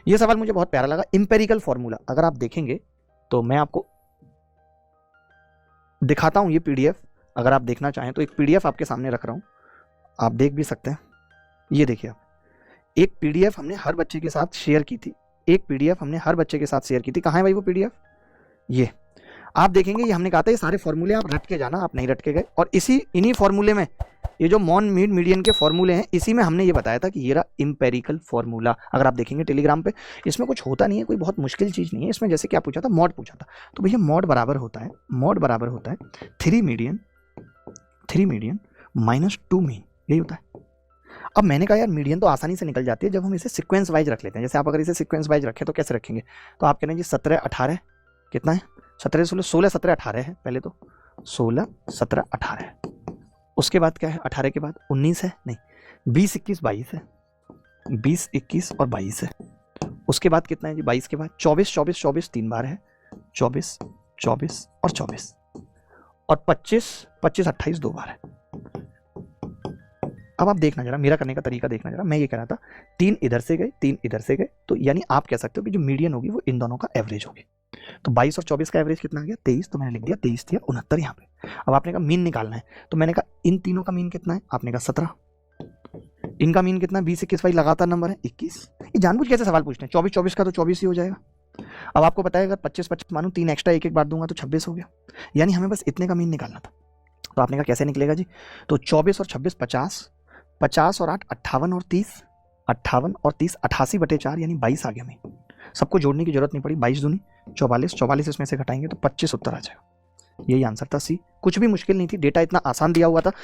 ये सवाल मुझे बहुत प्यारा लगा, इंपेरिकल फॉर्मूला। अगर आप देखेंगे तो मैं आपको दिखाता हूं ये पीडीएफ, अगर आप देखना चाहें तो एक पीडीएफ आपके सामने रख रहा हूं, आप देख भी सकते हैं। ये देखिए आप, एक पीडीएफ हमने हर बच्चे के साथ शेयर की थी, एक पीडीएफ हमने हर बच्चे के साथ शेयर की थी। कहाँ है भाई वो पीडीएफ? ये आप देखेंगे, ये हमने कहा था ये सारे फॉर्मूले आप रट के जाना, आप नहीं रट के गए। और इन्हीं फॉर्मूले में ये जो मॉन मीड मीडियन के फॉर्मूले हैं, इसी में हमने ये बताया था कि ये रहा इंपेरिकल फॉर्मूला। अगर आप देखेंगे टेलीग्राम पे, इसमें कुछ होता नहीं है, कोई बहुत मुश्किल चीज़ नहीं है इसमें। जैसे क्या पूछा था, मॉड पूछा था, तो भैया मॉड बराबर होता है 3 मीडियन माइनस 2 मीन, यही होता है। अब मैंने कहा यार मीडियन तो आसानी से निकल जाती है जब हम इसे सीक्वेंस वाइज रख लेते हैं। जैसे आप अगर इसे सीक्वेंस वाइज रखें तो कैसे रखेंगे, तो आप कह रहे हैं जी 17 18 कितना है, 17 16 17 18 है, पहले तो 16 17 18 है। उसके बाद क्या है, 18 के बाद 19 है, नहीं 20 21 22 है, 20 21 और 22 है। उसके बाद कितना है जी, 22 के बाद 24 24 24 3 बार है, 24 24 और 24, और 25 25 28 2 बार है। अब आप देखना जरा, मेरा करने का तरीका देखना जरा। मैं ये कह रहा था 3 इधर से गए 3 इधर से गए, तो यानी आप कह सकते हो कि जो मीडियन होगी वो इन दोनों का एवरेज होगी। तो 22 और 24 का एवरेज कितना आ गया, 23, तो मैंने लिख दिया 23 या 69 यहाँ पे। अब आपने कहा मीन निकालना है, तो मैंने कहा इन तीनों का मीन कितना है, आपने कहा 17। इनका मीन कितना है, 20 21 भाई लगातार नंबर है 21। ये जानबूझ कैसे सवाल पूछते हैं, 24 24 का तो 24 ही हो जाएगा। अब आपको पता है अगर 25 25 मानूं 3 एक्स्ट्रा एक एक बार दूंगा तो 26 हो गया, यानी हमें बस इतने का मीन निकालना था। तो आपने कहा कैसे निकलेगा जी, तो 24 और 26 50, 50 और 8 58 और 30, 58 और 30 88/4 यानी 22 आ गया मीन। सबको जोड़ने की जरूरत नहीं पड़ी, 22 दूनी 44, 44 इसमें से घटाएंगे तो 25 उत्तर आ जाएगा। यही आंसर था सी। कुछ भी मुश्किल नहीं थी, डेटा इतना आसान दिया हुआ था